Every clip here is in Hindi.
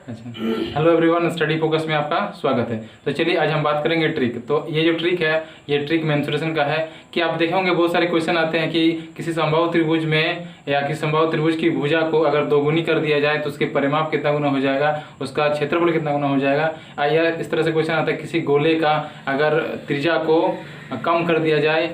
अच्छा, हेलो एवरीवन, स्टडी फोकस में आपका स्वागत है। तो चलिए आज हम बात करेंगे ट्रिक। तो ये जो ट्रिक है ये ट्रिक मेंसुरेशन का है कि आप देखे होंगे बहुत सारे क्वेश्चन आते हैं कि किसी समबाहु त्रिभुज में या किसी समबाहु त्रिभुज की भुजा को अगर दोगुनी कर दिया जाए तो उसके परिमाप कितना गुना हो जाएगा, उसका क्षेत्रफल कितना गुना हो जाएगा। या इस तरह से क्वेश्चन आता है किसी गोले का अगर त्रिज्या को कम कर दिया जाए,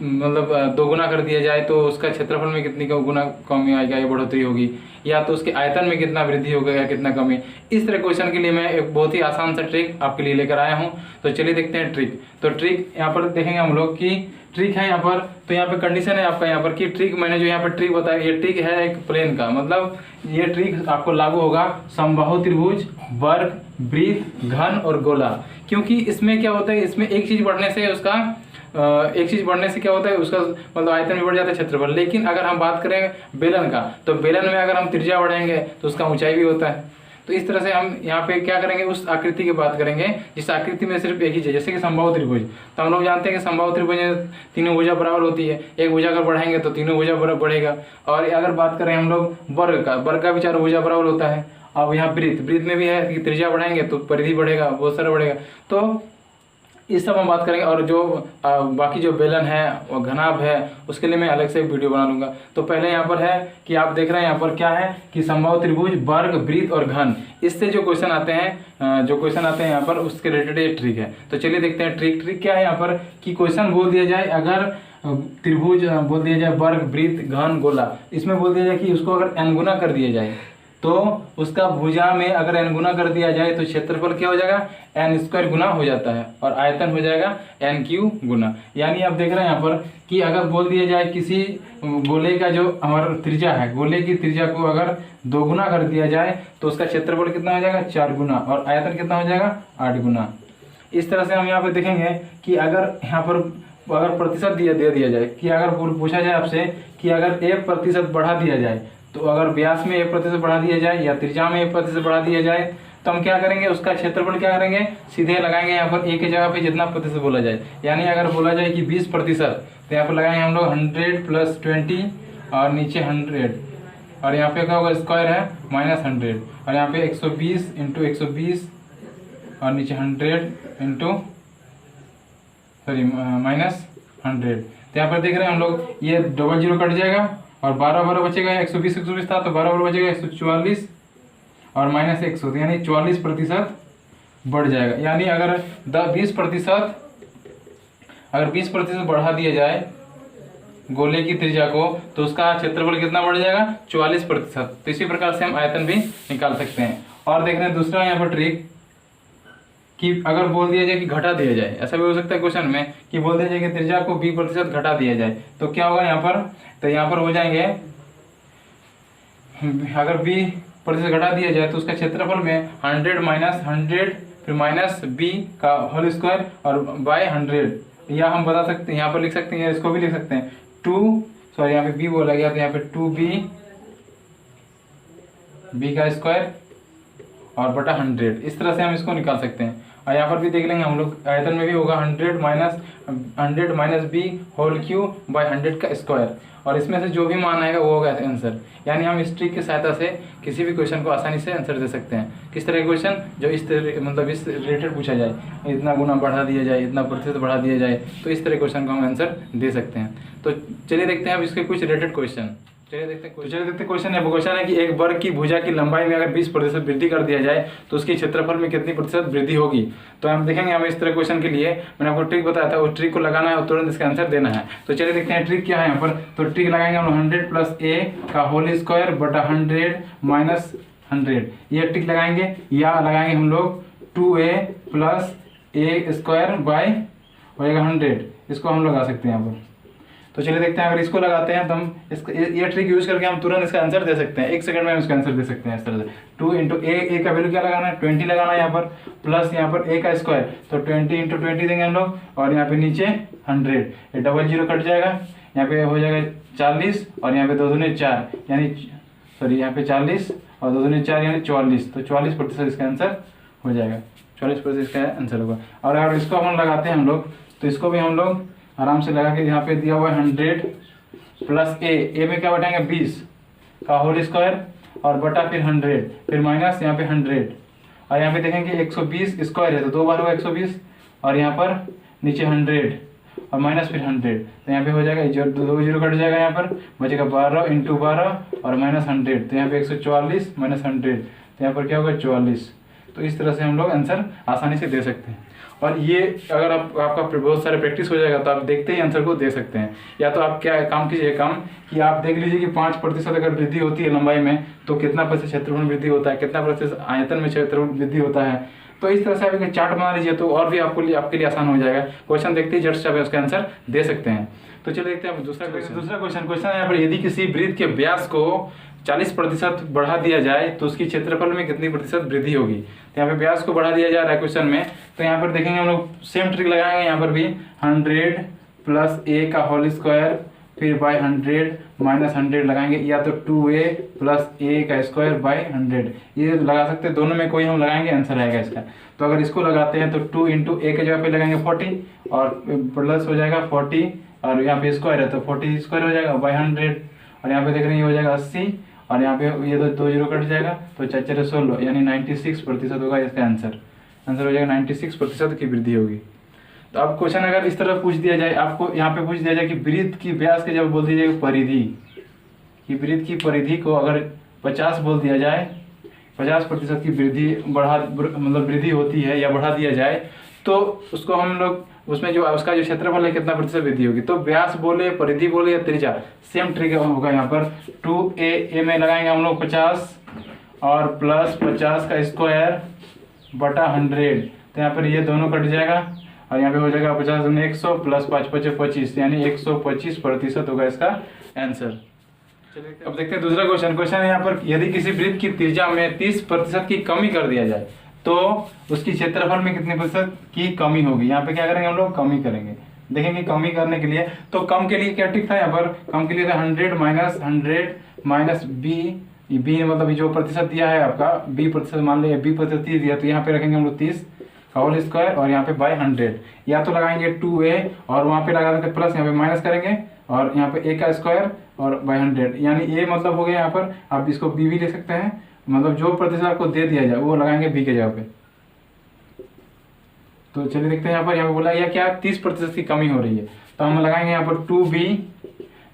मतलब दोगुना कर दिया जाए तो उसका क्षेत्रफल में कितनी गुना कमी आएगा या बढ़ोतरी होगी, या तो उसके आयतन में कितना वृद्धि होगा या कितना कमी। इस तरह क्वेश्चन के लिए मैं एक बहुत ही आसान सा ट्रिक आपके लिए लेकर आया हूं। तो चलिए देखते हैं ट्रिक। तो ट्रिक यहाँ पर देखेंगे हम लोग कि ट्रिक है यहाँ पर। तो यहाँ पे कंडीशन है आपका यहाँ पर कि ट्रिक, मैंने जो यहाँ पर ट्रिक बताया ये ट्रिक है एक प्लेन का, मतलब ये ट्रिक आपको लागू होगा समबाहु त्रिभुज, वर्ग, वृत्त, घन और गोला। क्योंकि इसमें क्या होता है, इसमें एक चीज बढ़ने से उसका क्या होता है, उसका मतलब आयतन भी बढ़ जाता है, क्षेत्रफल। लेकिन अगर हम बात करें बेलन का, तो बेलन में अगर हम त्रिज्या बढ़ाएंगे तो उसका ऊंचाई भी होता है। तो इस तरह से हम यहाँ पे क्या करेंगे, उस आकृति की बात करेंगे जिस आकृति में सिर्फ एक ही चीज, जैसे कि समबाहु त्रिभुज। तो हम लोग जानते हैं कि समबाहु त्रिभुज में तीनों भुजा बराबर होती है, एक भुजा अगर बढ़ाएंगे तो तीनों भुजा बराबर बढ़ेगा। और अगर बात करें हम लोग वर्ग का भी चारों भुजा बराबर होता है। अब यहाँ वृत्त में भी है कि त्रिज्या बढ़ाएंगे तो परिधि बढ़ेगा, बहुत सारा बढ़ेगा। तो इस सब हम बात करेंगे। और जो बाकी जो बेलन है और घनाभ है उसके लिए मैं अलग से एक वीडियो बना लूंगा। तो पहले यहाँ पर है कि आप देख रहे हैं यहाँ पर क्या है कि समबाहु त्रिभुज, वर्ग, वृत्त और घन, इससे जो क्वेश्चन आते हैं यहाँ पर उसके रिलेटेड ये ट्रिक है। तो चलिए देखते हैं ट्रिक क्या है यहाँ पर कि क्वेश्चन बोल दिया जाए, अगर त्रिभुज बोल दिया जाए, वर्ग, वृत्त, घन, गोला, इसमें बोल दिया जाए कि उसको अगर n गुना कर दिया जाए तो उसका भुजा में अगर n गुना कर दिया जाए तो क्षेत्रफल क्या हो जाएगा, n² गुना हो जाता है और आयतन हो जाएगा n³ गुना। यानी आप देख रहे हैं यहाँ पर कि अगर बोल दिया जाए किसी गोले का जो हमारा त्रिज्या है, गोले की त्रिज्या को अगर 2 गुना कर दिया जाए तो उसका क्षेत्रफल कितना हो जाएगा, 4 गुना, और आयतन कितना हो जाएगा, 8 गुना। इस तरह से हम यहाँ पर देखेंगे कि अगर यहाँ पर अगर प्रतिशत दे दिया जाए कि अगर पूछा जाए आपसे कि अगर 1% बढ़ा दिया जाए, तो अगर व्यास में 1% बढ़ा दिया जाए या त्रिज्या में 1% बढ़ा दिया जाए तो हम क्या करेंगे, उसका क्षेत्रफल क्या करेंगे, सीधे लगाएंगे यहाँ पर एक जगह पे जितना प्रतिशत बोला जाए। यानी अगर बोला जाए कि 20% तो यहाँ पर लगाएंगे हम लोग 100 + 20 और नीचे 100, और यहाँ पे क्या होगा, स्क्वायर है -100, और यहाँ पे 120 × 120 और नीचे 100 × -100। तो यहाँ पर देख रहे हैं हम लोग ये 00 कट जाएगा और 12 बचेगा, 120 था तो 12 बचेगा 144 और -100, यानी 44% बढ़ जाएगा। यानी अगर 20% बढ़ा दिया जाए गोले की त्रिज्या को तो उसका क्षेत्रफल कितना बढ़ जाएगा, 44%। तो इसी प्रकार से हम आयतन भी निकाल सकते हैं। और देख रहे हैं दूसरा यहाँ पर ट्रिक कि अगर बोल दिया जाए कि घटा दिया जाए, ऐसा भी हो सकता है क्वेश्चन में कि बोल दिया जाए कि त्रिज्या को 20% घटा दिया जाए तो क्या होगा यहाँ पर, तो यहाँ पर हो जाएंगे, अगर 20% घटा दिया जाए तो उसका क्षेत्रफल में 100 - 100 फिर -b का होल स्क्वायर और बाय 100, या हम बता सकते हैं यहाँ पर लिख सकते हैं, इसको भी लिख सकते हैं यहाँ पे b बोला गया तो यहाँ पे 2b का स्क्वायर और बटा 100। इस तरह से हम इसको निकाल सकते हैं। और यहाँ पर भी देख लेंगे हम लोग, आयतन में भी होगा 100 - b होल क्यूब बाय 100 का स्क्वायर, और इसमें से जो भी मान आएगा वो होगा आंसर। यानी हम इस ट्रिक की सहायता से किसी भी क्वेश्चन को आसानी से आंसर दे सकते हैं। किस तरह के क्वेश्चन, जो इस रिलेटेड पूछा जाए, इतना गुना बढ़ा दिया जाए, इतना प्रतिशत बढ़ा दिया जाए, तो इस तरह क्वेश्चन को हम आंसर दे सकते हैं। तो चलिए देखते हैं अब इसके कुछ रिलेटेड क्वेश्चन। चलिए देखते हैं क्वेश्चन है कि एक वर्ग की भुजा की लंबाई में अगर 20% वृद्धि कर दिया जाए तो उसके क्षेत्रफल में कितनी प्रतिशत वृद्धि होगी। तो हम देखेंगे, हमें इस तरह क्वेश्चन के लिए मैंने आपको ट्रिक बताया था, उस ट्रिक को लगाना है और तुरंत इसका आंसर देना है। तो चलिए देखते हैं ट्रिक क्या है यहाँ पर। तो ट्रिक लगाएंगे हम 100 + a का होल स्क्वायर बटा 100 - 100, ये ट्रिक लगाएंगे। या लगाएंगे हम लोग 2a + a² बाय होएगा 100, इसको हम लगा सकते हैं यहाँ पर। तो चलिए देखते हैं, अगर इसको लगाते हैं तो हम ये ट्रिक यूज करके हम तुरंत इसका आंसर दे सकते हैं, 1 सेकंड में हम इसका आंसर दे सकते हैं। इस तरह से 2 × a का वैल्यू क्या लगाना है, 20 लगाना है यहाँ पर, प्लस यहाँ पर a का स्क्वायर, तो 20 × 20 देंगे हम लोग, और यहाँ पे नीचे 100, ये 00 कट जाएगा, यहाँ पे हो जाएगा 40 और यहाँ पे 2 दूनी 4, यानी यहाँ पे 40 और 2 दूनी 4 यानी 44। तो 44% इसका आंसर हो जाएगा, 44% इसका आंसर होगा। और अगर इसको हम लगाते हैं हम लोग, तो इसको भी हम लोग आराम से लगा के, यहाँ पे दिया हुआ है 100 + a में क्या बैठाएंगे 20 का होल स्क्वायर और बटा फिर 100, फिर माइनस यहाँ पे 100, और यहाँ पे देखेंगे 120 स्क्वायर है तो 2 बार होगा 120, और यहाँ पर नीचे 100 और माइनस फिर 100, तो यहाँ पे हो जाएगा 2 जीरो कट जाएगा, यहाँ पर बचेगा 12 × 12 और माइनस 100, तो यहाँ पे 144 माइनस 100, तो यहाँ पर क्या होगा 44। तो इस तरह से हम लोग आंसर आसानी से दे सकते हैं। और ये अगर आपका बहुत सारे प्रैक्टिस हो जाएगा तो आप देखते ही आंसर को दे सकते हैं। या तो आप क्या काम कीजिए, काम कि आप देख लीजिए कि 5% अगर वृद्धि होती है लंबाई में तो कितना प्रतिशत क्षेत्रफल वृद्धि होता है, कितना प्रतिशत आयतन में क्षेत्रफल वृद्धि होता है। तो इस तरह से आप एक चार्ट बना लीजिए तो और भी आपके लिए आसान हो जाएगा। क्वेश्चन देखते ही झट से आप उसका आंसर दे सकते हैं। तो चलिए देखते हैं दूसरा क्वेश्चन है यहाँ पर, यदि किसी वृत्त के व्यास को 40% बढ़ा दिया जाए तो उसकी क्षेत्रफल में कितनी प्रतिशत वृद्धि होगी। तो यहाँ पे व्यास को बढ़ा दिया जा रहा है क्वेश्चन में, तो यहाँ पर देखेंगे हम लोग सेम ट्रिक लगाएंगे। यहाँ पर भी 100 + a का होल स्क्वायर फिर बाय 100 माइनस 100 लगाएंगे, या तो 2a + a का स्क्वायर बाय 100, ये लगा सकते हैं। दोनों में कोई हम लगाएंगे आंसर आएगा इसका। तो अगर इसको लगाते हैं तो 2 × a के जगह पे लगाएंगे 40 और प्लस हो जाएगा 40, और यहाँ पे स्क्वायर है तो 40 स्क्वायर हो जाएगा बाय 100, और यहाँ पे देख रहे हैं ये हो जाएगा 80, और यहाँ पे ये 2 जीरो कट जाएगा तो 4 × 16 यानी 96% होगा इसका आंसर हो जाएगा। 96% की वृद्धि होगी। तो अब क्वेश्चन अगर इस तरह पूछ दिया जाए, आपको यहाँ पे पूछ दिया जाए कि वृत्त की व्यास के जब बोल दिया जाए परिधि, कि वृत्त की परिधि को अगर 50 बोल दिया जाए, 50% की वृद्धि मतलब वृद्धि होती है या बढ़ा दिया जाए, तो उसको हम लोग उसमें जो उसका जो क्षेत्रफल है कितना प्रतिशत वृद्धि होगी। तो व्यास बोले, परिधि बोले या त्रिज्या, सेम ट्रिक होगा। यहाँ पर 2a में लगाएंगे हम लोग 50 और प्लस 50 का स्क्वायर बटा 100, तो यहाँ पर ये दोनों कट जाएगा और यहाँ पे हो जाएगा 50 × 100 प्लस 5 × 5 = 25, यानी 125% होगा इसका आंसर। अब देखते हैं दूसरा क्वेश्चन है यहाँ पर, यदि किसी वृत्त की त्रिज्या में 30% की कमी कर दिया जाए तो उसकी क्षेत्रफल में कितने प्रतिशत की कमी होगी। यहाँ पे क्या करेंगे हम लोग, कमी करेंगे। देखेंगे कमी करने के लिए, तो कम के लिए क्या ट्रिक था, यहाँ पर कम के लिए था 100 माइनस b मतलब जो प्रतिशत दिया है आपका b% मान लिया, b% 30 दिया, तो यहाँ पे रखेंगे हम लोग 30 का होल स्क्वायर और यहाँ पे बाय 100, या तो लगाएंगे 2a और वहाँ पे लगा देंगे प्लस, यहाँ पे माइनस करेंगे और यहाँ पे a का स्क्वायर और बाय 100, यानी a मतलब हो गया यहाँ पर, आप इसको b भी ले सकते हैं, मतलब जो प्रतिशत आपको दे दिया जाए वो लगाएंगे b के जगह पे। तो चलिए देखते हैं यहाँ पर बोला या क्या 30% की कमी हो रही है, तो हम लगाएंगे यहाँ पर 2b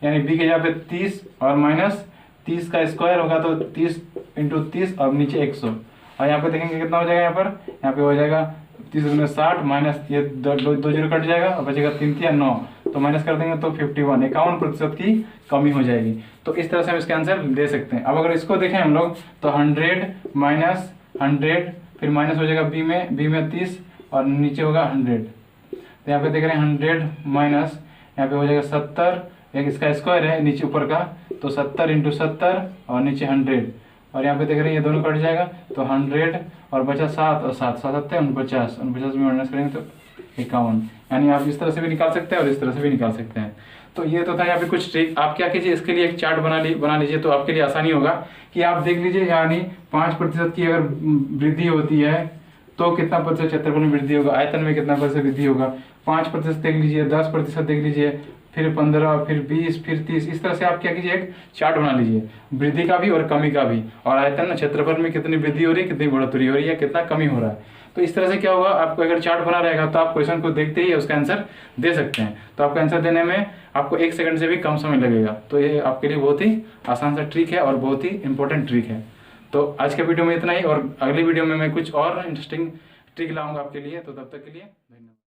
यानी b के जगह पे 30 और माइनस 30 का स्क्वायर होगा तो 30 × 30 और नीचे 100, और यहाँ पे देखेंगे कितना हो जाएगा, यहाँ पे हो जाएगा 30 × 60 माइनस ये 2 जीरो कट जाएगा और बचेगा 3 × 9, तो माइनस कर देंगे तो 51% की कमी हो जाएगी। तो इस तरह से हम इसके आंसर दे सकते हैं। अब अगर इसको देखें हम लोग तो 100 माइनस 100 फिर माइनस हो जाएगा b में 30 और नीचे होगा 100, तो यहाँ पे देख रहे हैं 100 माइनस यहाँ पे हो जाएगा 70, एक इसका स्क्वायर है नीचे ऊपर का, तो 70 × 70 और नीचे 100, और यहाँ पे देख रहे हैं ये दोनों कट जाएगा तो 100 और बचा 7 और 7 7 49 में माइनस करेंगे तो 51, यानी आप इस तरह से भी निकाल सकते हैं और इस तरह से भी निकाल सकते हैं। तो ये तो था यहाँ पे कुछ ट्रिक। आप क्या कीजिए, इसके लिए एक चार्ट बना लीजिए तो आपके लिए आसानी होगा कि आप देख लीजिए, यानी 5% की अगर वृद्धि होती है तो कितना प्रतिशत क्षेत्रफल में वृद्धि होगा, आयतन में कितना प्रतिशत वृद्धि होगा, 5% देख लीजिए, 10% देख लीजिए, फिर 15, फिर 20, फिर 30, इस तरह से आप क्या कीजिए एक चार्ट बना लीजिए, वृद्धि का भी और कमी का भी, और आयतन क्षेत्रफल में कितनी वृद्धि हो रही है, कितनी बढ़ोतरी हो रही है, कितना कमी हो रहा है। तो इस तरह से क्या होगा, आपको अगर चार्ट बना रहेगा तो आप क्वेश्चन को देखते ही उसका आंसर दे सकते हैं। तो आपका आंसर देने में आपको 1 सेकंड से भी कम समय लगेगा। तो ये आपके लिए बहुत ही आसान सा ट्रिक है और बहुत ही इंपॉर्टेंट ट्रिक है। तो आज के वीडियो में इतना ही, और अगली वीडियो में मैं कुछ और इंटरेस्टिंग ट्रिक लाऊंगा आपके लिए। तो तब तक के लिए धन्यवाद।